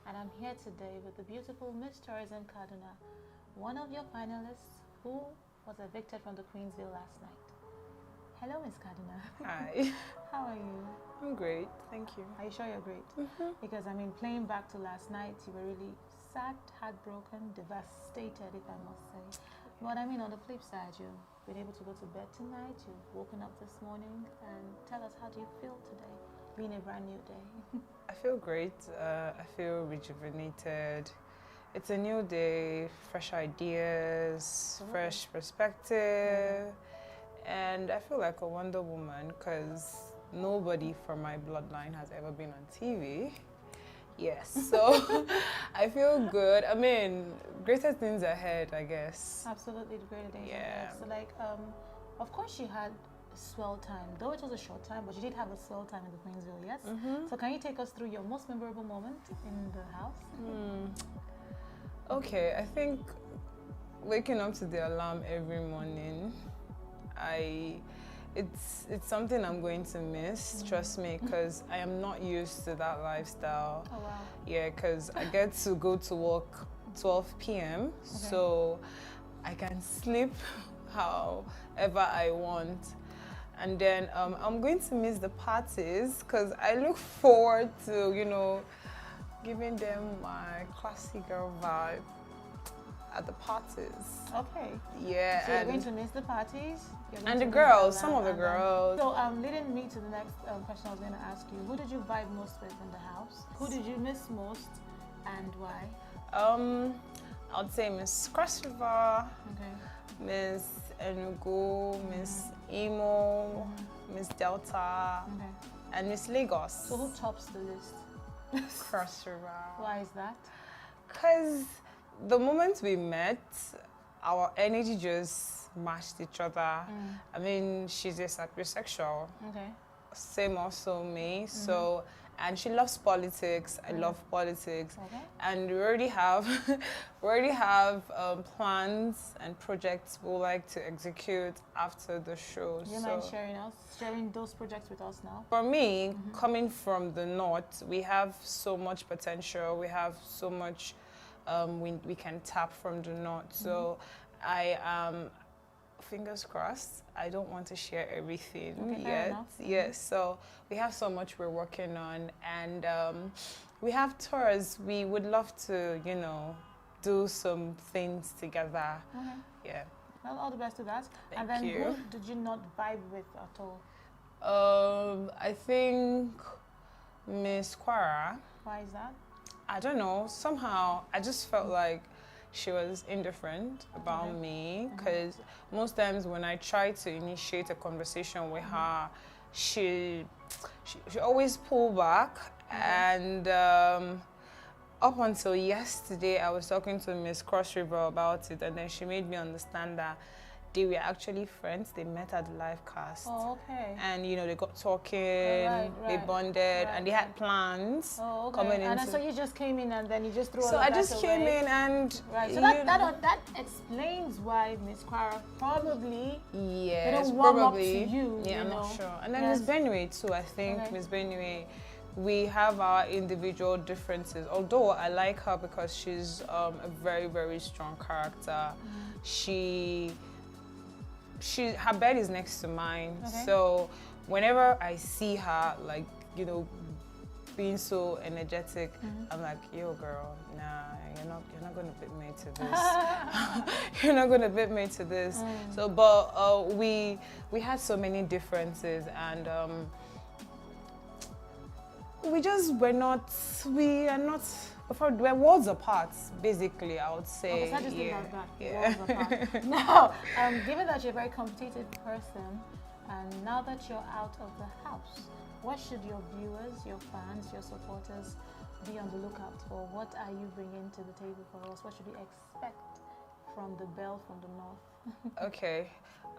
And I'm here today with the beautiful Miss Tourism Kaduna, one of your finalists who was evicted from the Queensville last night. Hello, Miss Kaduna. Hi. How are you? I'm great, thank you. Are you sure you're great? Because I mean, playing back to last night, you were really sad, heartbroken, devastated, if I must say. But I mean, on the flip side, you've been able to go to bed tonight, you've woken up this morning, and tell us, how do you feel today, being a brand new day? I feel great. I feel rejuvenated. It's a new day, fresh ideas, fresh perspective, and I feel like a Wonder Woman because nobody from my bloodline has ever been on TV. Yes, so I feel good. I mean, greater things ahead, I guess. Absolutely, the greater things Yeah. ahead. So like, of course you had swell time, though it was a short time, but you did have a swell time in the Queensville, yes? So can you take us through your most memorable moment in the house? Okay, I think waking up to the alarm every morning, it's something I'm going to miss, trust me, because I am not used to that lifestyle. Oh wow. Yeah, because I get to go to work 12 p.m. so I can sleep however I want. And then I'm going to miss the parties because I look forward to, you know, giving them my classy girl vibe at the parties. Okay. Yeah. So you're going to miss the parties? And the girls, some of the girls. So leading me to the next question I was going to ask you, who did you vibe most with in the house? Who did you miss most and why? I would say Miss Cross River, Miss Enugu, Miss Imo, Miss Delta, and Miss Lagos. So who tops the list? Cross River. Why is that? Because the moment we met, our energy just matched each other. I mean, she's a sapiosexual. Same also me. So, and she loves politics. I love politics. And we already have plans and projects we would like to execute after the show. Do you mind sharing those projects with us now? For me, coming from the north, we have so much potential. We have so much we can tap from the north. So I am, fingers crossed, I don't want to share everything yet. Yes, so we have so much we're working on, and we have tours. We would love to, you know, do some things together. Yeah. Well, all the best to that. Thank and then you. who did you not vibe with at all? I think Miss Quara. Why is that? I don't know. Somehow, I just felt like she was indifferent about me, because most times when I try to initiate a conversation with her, she always pull back. And up until yesterday, I was talking to Miss Cross River about it, and then she made me understand that they were actually friends. They met at the live cast. Oh, okay. And they got talking, they Right, bonded, and they had plans coming And into. so you just came in and then you just threw all So of I that just came away. in and Right. So that explains why Miss Quara probably didn't warm up to you. Yeah, you I'm know. not sure. And then Miss Benue too. I think Miss Benue, we have our individual differences. Although I like her because she's a very, very strong character. Her bed is next to mine. So whenever I see her, like, being so energetic, I'm like, yo, girl, nah, you're not gonna beat me to this. You're not gonna beat me to this. So, but we had so many differences, and we're worlds apart, basically, I would say. Okay, so I just think like that. Yeah. Worlds apart. Now, given that you're a very competitive person, and now that you're out of the house, what should your viewers, your fans, your supporters be on the lookout for? What are you bringing to the table for us? What should we expect from the belle from the north? Okay,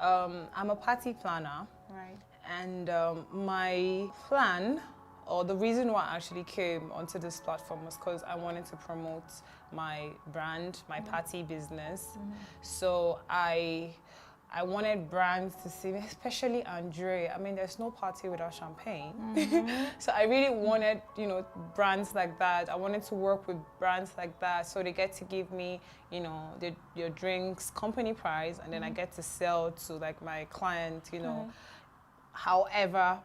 I'm a party planner. Right. And my plan, or the reason why I actually came onto this platform, was because I wanted to promote my brand, my party business. So I wanted brands to see me, especially Andre. I mean, there's no party without champagne. So I really wanted, brands like that. I wanted to work with brands like that, so they get to give me, your drinks, company price, and then I get to sell to like my client, however,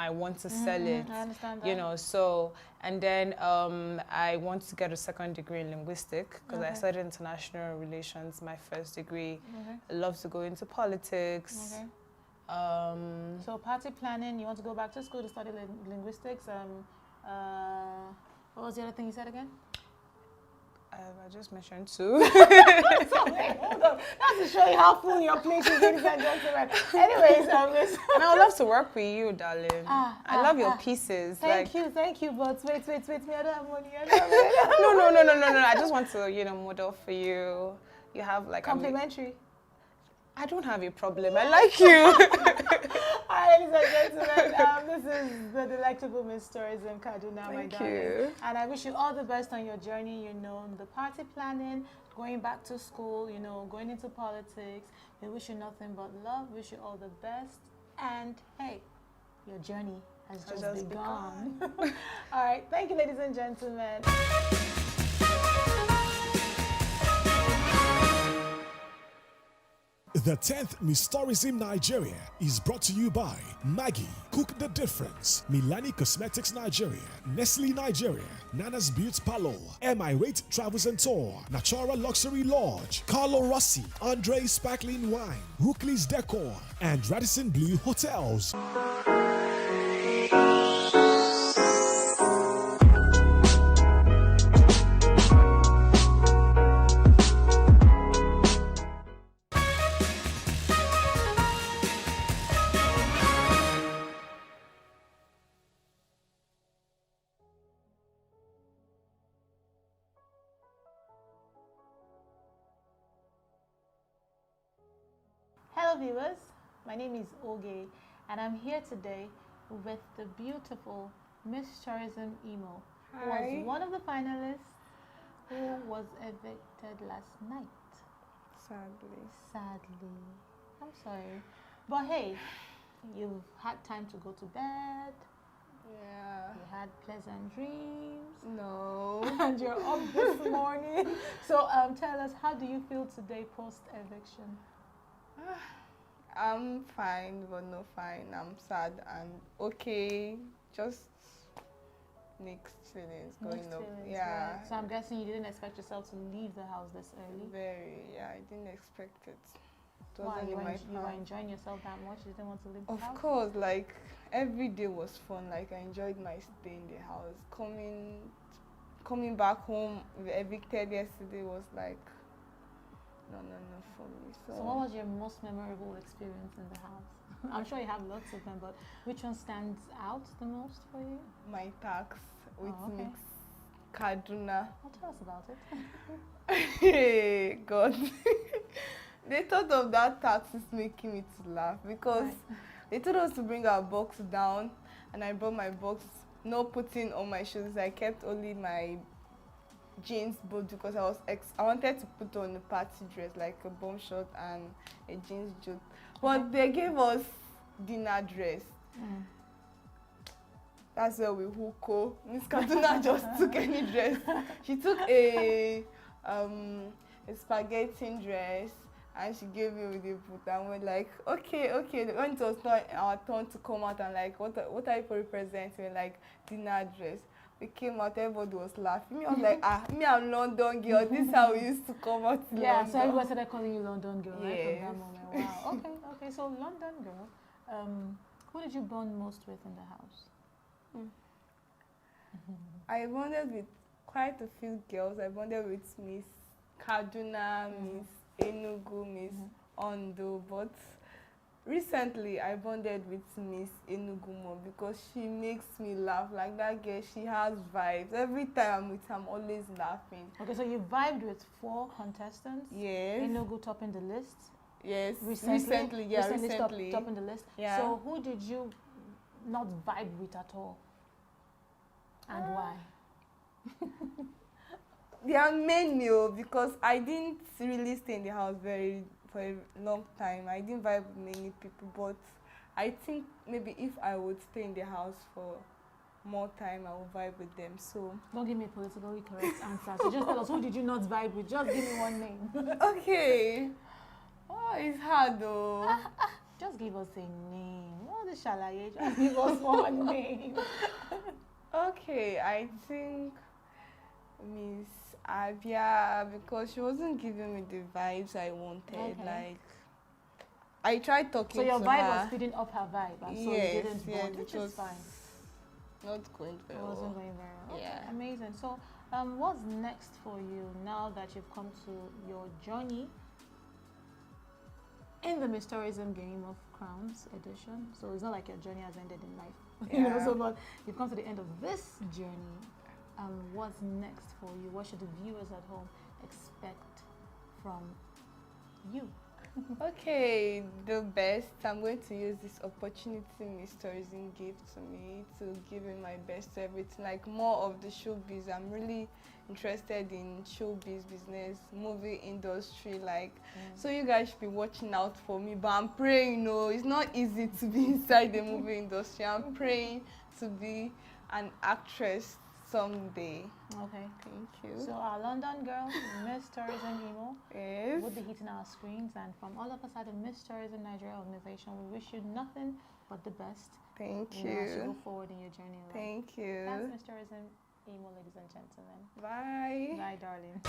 I want to sell it. I understand that. So, and then I want to get a second degree in linguistics because I studied international relations, my first degree. I love to go into politics. So party planning, you want to go back to school to study linguistics. What was the other thing you said again? I just mentioned two. So, wait, hold on. That's to show you how full your plate is, ladies and gentlemen. Anyways, Miss. And I would love to work with you, darling. I love your pieces. Thank you. But wait. Me, I don't have money. No. No. I just want to, model for you. You have like complimentary. I don't have a problem. I like you. All right, ladies and gentlemen, this is the delectable Miss Tourism Kaduna, my darling. Thank you. And I wish you all the best on your journey, the party planning, going back to school, going into politics. We wish you nothing but love, wish you all the best. And hey, your journey has just begun. All right, thank you, ladies and gentlemen. The 10th Miss Tourism Nigeria is brought to you by Maggie, Cook the Difference, Milani Cosmetics Nigeria, Nestle Nigeria, Nana's Beauty Parlor, MI Rate Travels and Tour, Natura Luxury Lodge, Carlo Rossi, Andre Sparkling Wine, Rookley's Decor, and Radisson Blue Hotels. Hello viewers, my name is Oge and I'm here today with the beautiful Miss Tourism Emo, who was one of the finalists who was evicted last night. Sadly. I'm sorry. But hey, you've had time to go to bed. Yeah. You had pleasant dreams. No. And you're up this morning. So tell us, how do you feel today post-eviction? I'm fine, but no fine. I'm sad and okay. Just mixed feelings going up. Yeah. Right. So I'm guessing you didn't expect yourself to leave the house this early? Very, yeah. I didn't expect it. Why? You were enjoying yourself that much? You didn't want to leave the house? Of course, like every day was fun. Like I enjoyed my stay in the house. Coming back home evicted yesterday was like no for me. So what was your most memorable experience in the house? I'm sure you have lots of them, but which one stands out the most for you? My tax with okay. Mix Kaduna. Well, tell us about it. Hey, God. They thought of that tax is making me to laugh because they told us to bring our box down, and I brought my box, no putting on my shoes. I kept only my jeans boot because I wanted to put on a party dress like a bomb short and a jeans jute. But they gave us dinner dress. That's where we hook. Miss Kaduna just took any dress. She took a spaghetti dress and she gave me with the boot, and we're like, okay. When it was not our turn to come out and like, what are you representing? Like, dinner dress. We came out, everybody was laughing. Me, I was like, me, I'm London girl. This is how we used to come out to London. So everybody started calling you London girl, right? Yes. From that moment. Wow. Okay. So London girl. Who did you bond most with in the house? I bonded with quite a few girls. I bonded with Miss Kaduna, Miss Enugu, Miss Ondo, but recently I bonded with Miss Enugu more because she makes me laugh. Like that girl, she has vibes. Every time I'm with her, I'm always laughing. Okay, so you vibed with 4 contestants? Yes. Enugu topping the list? Yes. Recently. Recently. Topping the list? Yeah. So who did you not vibe with at all? And why? There are many because I didn't really stay in the house for a long time. I didn't vibe with many people, but I think maybe if I would stay in the house for more time, I would vibe with them. So don't give me a politically correct answer. So just tell us, who did you not vibe with? Just give me one name. Okay. Oh, it's hard though. Just give us a name. What the shalaye? Just give us one name. Okay, I think Miss Abia, because she wasn't giving me the vibes I wanted. Okay. Like, I tried talking to her. So your vibe was feeding up her vibe, and so you didn't bond, which is fine. Not going very well. It wasn't going very well. Okay, Yeah. amazing. So, what's next for you now that you've come to your journey in the Miss Tourism Game of Crowns edition? So it's not like your journey has ended in life. Yeah. But you've come to the end of this journey. What's next for you? What should the viewers at home expect from you? Okay, the best. I'm going to use this opportunity Miss Tourism gave to me to give me my best to everything. Like more of the showbiz. I'm really interested in showbiz business, movie industry. Like, so you guys should be watching out for me. But I'm praying. It's not easy to be inside the movie industry. I'm praying to be an actress someday. Okay. Thank you. So our London girl, Miss Tourism Imo, Yes. will be hitting our screens, and from all of us at the Miss Tourism Nigeria organization, we wish you nothing but the best. Thank As you go you. forward in your journey. in life. Thank you. That's Miss Tourism Imo, ladies and gentlemen. Bye. Bye, darling.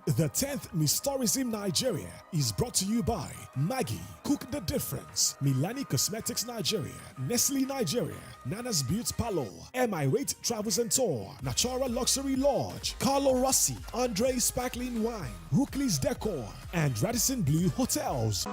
The 10th Miss Tourism Nigeria is brought to you by Maggie, Cook the Difference, Milani Cosmetics Nigeria, Nestle Nigeria, Nana's Beauty Palo, MI Rate Travels and Tour, Natura Luxury Lodge, Carlo Rossi, Andre Sparkling Wine, Rookley's Decor, and Radisson Blue Hotels.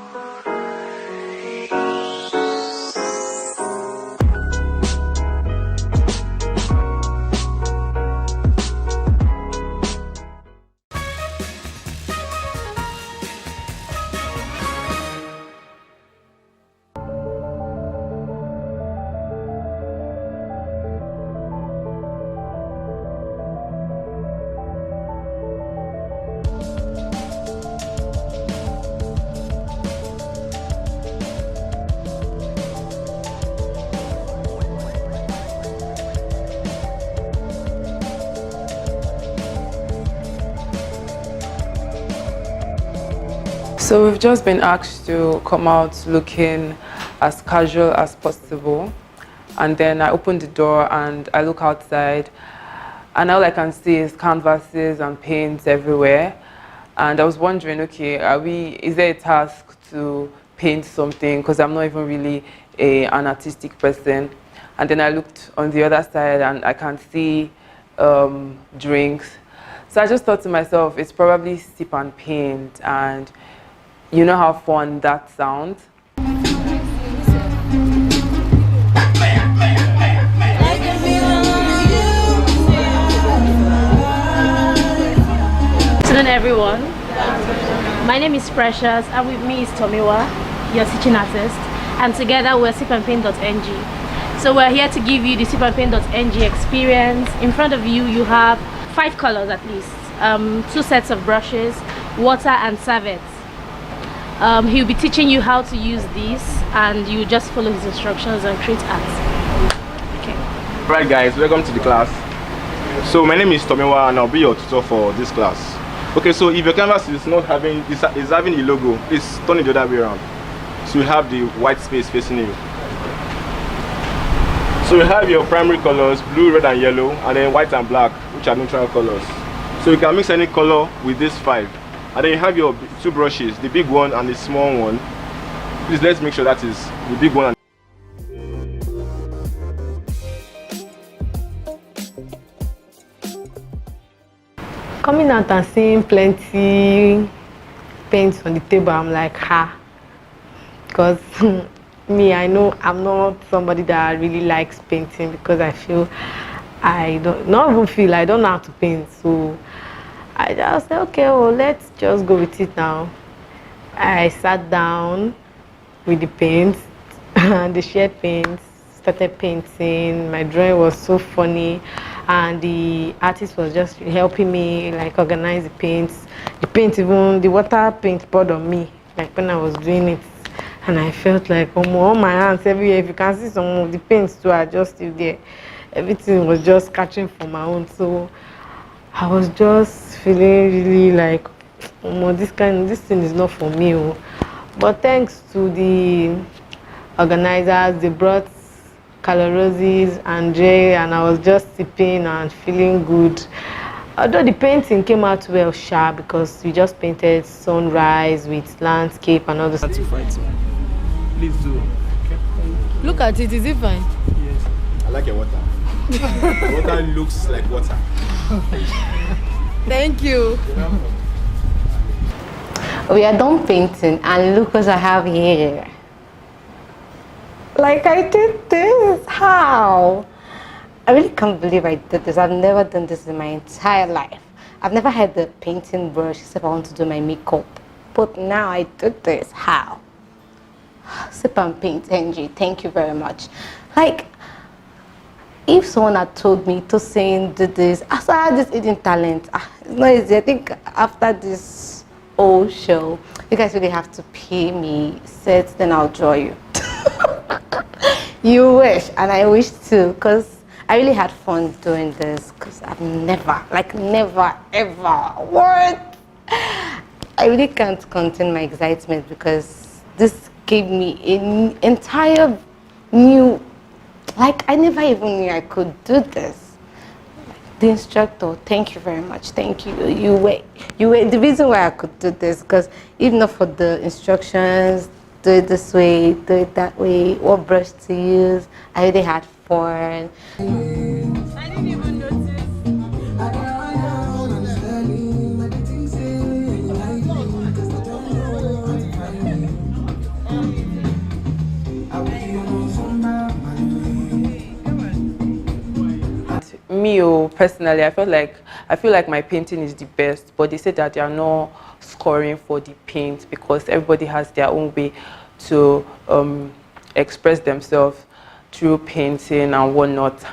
So we've just been asked to come out looking as casual as possible, and then I open the door and I look outside, and all I can see is canvases and paints everywhere. And I was wondering, okay, is there a task to paint something? Because I'm not even really an artistic person. And then I looked on the other side and I can see drinks. So I just thought to myself, it's probably sip and paint, and you know how fun that sounds. everyone. My name is Precious, and with me is Tomiwa, your teaching artist, and together we're sipandpaint.ng. So we're here to give you the sipandpaint.ng experience. In front of you, you have 5 colors at least, 2 sets of brushes, water and serviettes. He'll be teaching you how to use these, and you just follow his instructions and create art. Okay. Right guys, welcome to the class. So my name is Tomiwa and I'll be your tutor for this class. Okay, so if your canvas is not having is having a logo, please turn it the other way around. So you have the white space facing you. So you have your primary colors, blue, red and yellow, and then white and black, which are neutral colors. So you can mix any color with these 5. And then you have your 2 brushes, the big one and the small one. Please let's make sure that is the big one. Coming out and seeing plenty paints on the table, I'm like, ha. Because me, I know I'm not somebody that really likes painting, because I feel I don't know how to paint. So I just said, okay, well, let's just go with it now. I sat down with the paints and the shared paints, started painting. My drawing was so funny, and the artist was just helping me like organize the paints. The paint, even the water paint poured on me, like when I was doing it, and I felt like all my hands everywhere. If you can see some of the paints too are just still there. Everything was just catching for my own. So I was just feeling really like, this thing is not for me. But thanks to the organizers, they brought color roses and Jay, and I was just sipping and feeling good. Although the painting came out well, sharp, because we just painted sunrise with landscape and all this. Please do. Okay. Look at it, is it fine? Yes. I like your water. Water looks like water. Thank you. We are done painting, and look what I have here. Like, I did this. How? I really can't believe I did this. I've never done this in my entire life. I've never had the painting brush except I want to do my makeup. But now I did this. How? Sip and Paint NG, thank you very much. Like, if someone had told me to sing, do this, I had this hidden talent. It's not easy. I think after this whole show, you guys really have to pay me sets, then I'll draw you. You wish, and I wish too, because I really had fun doing this, because I've never ever, what? I really can't contain my excitement, because this gave me an entire new, like, I never even knew I could do this. The instructor, thank you very much, thank you. You were the reason why I could do this, because if not for the instructions, do it this way, do it that way, what brush to use, I really had fun. I didn't even notice. Me, personally, I feel like my painting is the best, but they say that they are not scoring for the paint, because everybody has their own way to express themselves through painting and whatnot.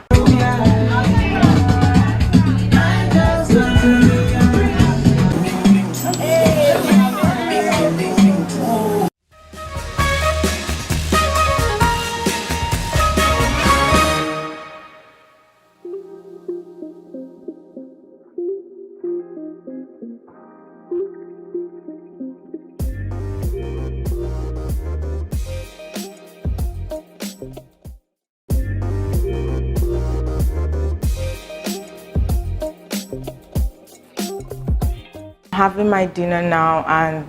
Having my dinner now, and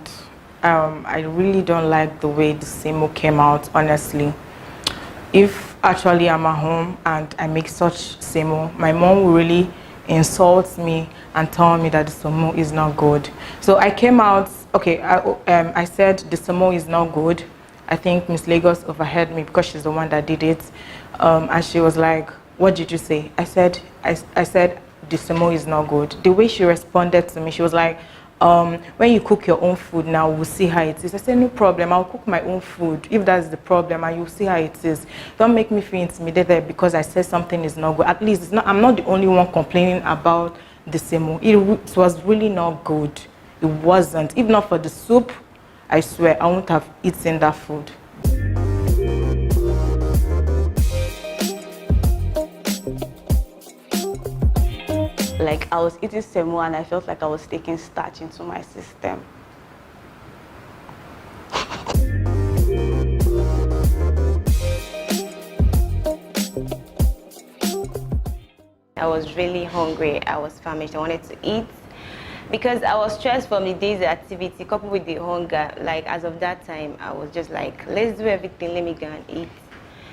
I really don't like the way the semo came out, honestly. If actually I'm at home and I make such semo, my mom will really insult me and tell me that the semo is not good. So I came out, okay, I said the semo is not good. I think Miss Lagos overheard me because she's the one that did it. And she was like, what did you say? I said the semo is not good. The way she responded to me, she was like, when you cook your own food now, we'll see how it is. I said, no problem, I'll cook my own food if that's the problem, and you'll see how it is. Don't make me feel intimidated because I said something is not good. At least it's not, I'm not the only one complaining about the semo. It was really not good. It wasn't. If not for the soup, I swear I wouldn't have eaten that food. Like I was eating semo and I felt like I was taking starch into my system. I was really hungry, I was famished, I wanted to eat. Because I was stressed from the day's activity coupled with the hunger, like as of that time, I was just like, let's do everything, let me go and eat.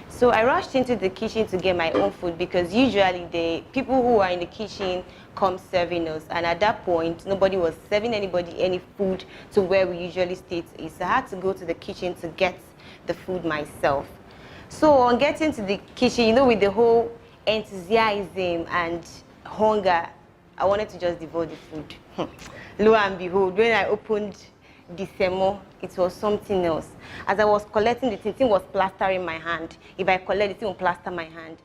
So I rushed into the kitchen to get my own food because usually the people who are in the kitchen come serving us. And at that point, nobody was serving anybody any food to where we usually stay to eat. So I had to go to the kitchen to get the food myself. So on getting to the kitchen, you know, with the whole enthusiasm and hunger, I wanted to just devour the food. Lo and behold, when I opened the semo, it was something else. As I was collecting the thing was plastering my hand. If I collect the thing, will plaster my hand.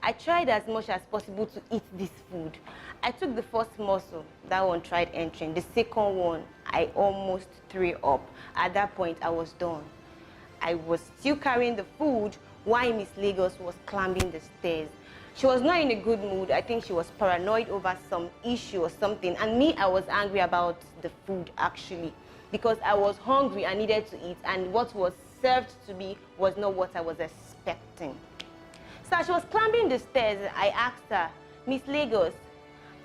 I tried as much as possible to eat this food. I took the first morsel, that one tried entering. The second one, I almost threw up. At that point, I was done. I was still carrying the food while Miss Lagos was climbing the stairs. She was not in a good mood. I think she was paranoid over some issue or something. And me, I was angry about the food, actually, because I was hungry and needed to eat, and what was served to me was not what I was expecting. So as she was climbing the stairs, I asked her, Miss Lagos,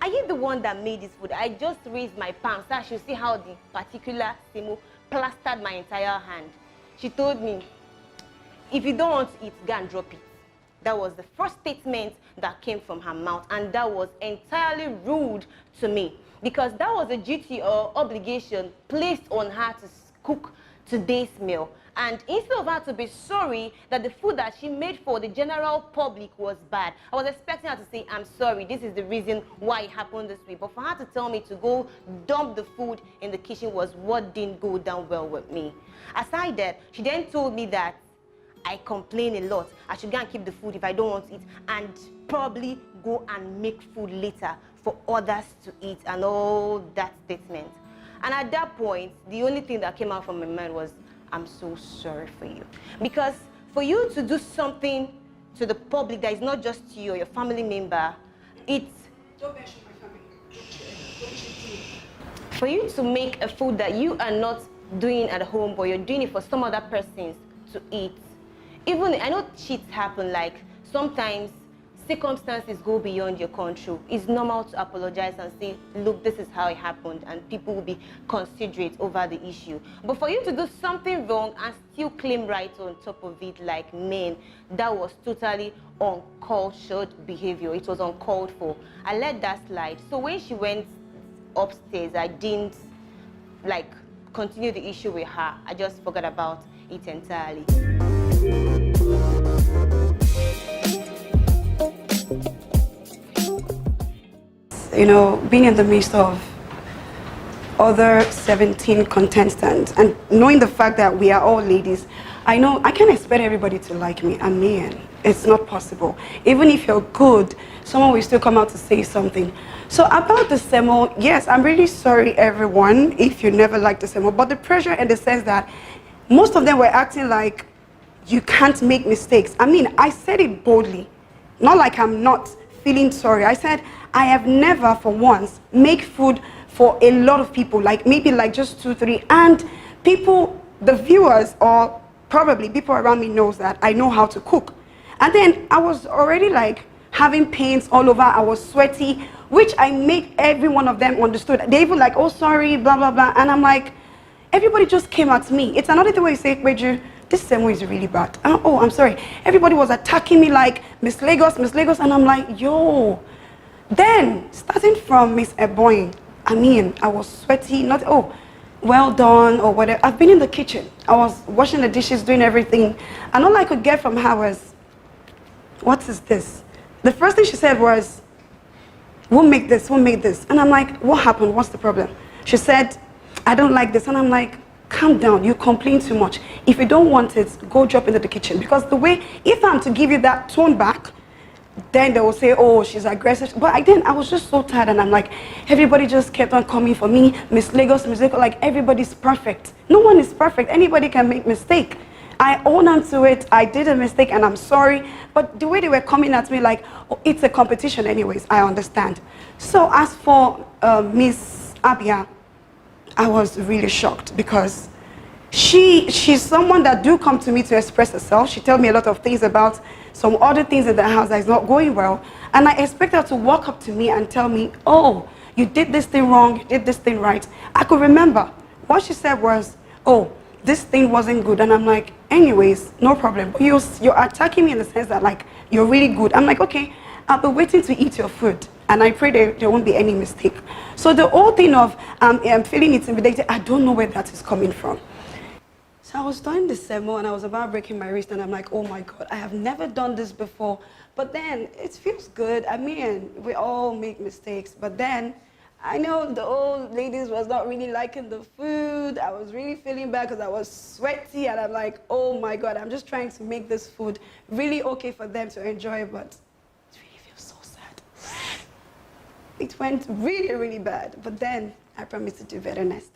are you the one that made this food? I just raised my palm so I should see how the particular semo plastered my entire hand. She told me, if you don't want to eat, go and drop it. That was the first statement that came from her mouth, and that was entirely rude to me because that was a duty or obligation placed on her to cook today's meal. And instead of her to be sorry that the food that she made for the general public was bad, I was expecting her to say, I'm sorry, this is the reason why it happened this way. But for her to tell me to go dump the food in the kitchen was what didn't go down well with me. Aside that, she then told me that I complain a lot. I should go and keep the food if I don't want to eat, and probably go and make food later for others to eat, and all that statement. And at that point, the only thing that came out from my mind was, I'm so sorry for you. Because for you to do something to the public that is not just to you or your family member, it's... Don't mention my family. For you to make a food that you are not doing at home, but you're doing it for some other persons to eat. Even, I know cheats happen, like sometimes circumstances go beyond your control. It's normal to apologize and say, look, this is how it happened, and people will be considerate over the issue. But for you to do something wrong and still claim right on top of it like men, that was totally uncultured behavior. It was uncalled for. I let that slide. So when she went upstairs, I didn't like continue the issue with her. I just forgot about it entirely. You know, being in the midst of other 17 contestants and knowing the fact that we are all ladies, I know I can't expect everybody to like me. I'm man. It's not possible. Even if you're good, someone will still come out to say something. So about the semo, yes, I'm really sorry, everyone, if you never liked the semo, but the pressure in the sense that most of them were acting like you can't make mistakes. I mean, I said it boldly, not like I'm not feeling sorry. I said, I have never for once make food for a lot of people, like maybe like just 2, 3, and people, the viewers or probably people around me knows that I know how to cook. And then I was already like having pains all over, I was sweaty, which I make every one of them understood. They even like, oh sorry, blah, blah, blah, and I'm like, everybody just came at me. It's another thing where you say, Kweju, this semo is really bad. Oh, I'm sorry. Everybody was attacking me like, Miss Lagos, and I'm like, yo. Then, starting from Miss Eboying, I mean, I was sweaty, not, oh, well done, or whatever. I've been in the kitchen. I was washing the dishes, doing everything. And all I could get from her was, what is this? The first thing she said was, we'll make this. And I'm like, what happened? What's the problem? She said, I don't like this. And I'm like, calm down, you complain too much. If you don't want it, go drop into the kitchen. Because the way, if I'm to give you that tone back, then they will say, oh, she's aggressive. But I was just so tired, and I'm like, everybody just kept on coming for me. Miss Lagos, like everybody's perfect. No one is perfect. Anybody can make mistake. I own on to it. I did a mistake, and I'm sorry. But the way they were coming at me, like, oh, it's a competition anyways, I understand. So as for Miss Abia, I was really shocked because she's someone that do come to me to express herself. She tells me a lot of things about some other things in the house that is not going well. And I expect her to walk up to me and tell me, oh, you did this thing wrong, you did this thing right. I could remember. What she said was, oh, this thing wasn't good. And I'm like, anyways, no problem. But you're attacking me in the sense that, like, you're really good. I'm like, okay, I'll be waiting to eat your food. And I pray there won't be any mistake. So the whole thing of I'm feeling intimidated, I don't know where that is coming from. So I was doing the sermon and I was about breaking my wrist, and I'm like, oh my God, I have never done this before. But then it feels good. I mean, we all make mistakes. But then I know the old ladies was not really liking the food. I was really feeling bad because I was sweaty, and I'm like, oh my God, I'm just trying to make this food really okay for them to enjoy, but it really feels so sad. It went really, really bad. But then I promised to do better next time.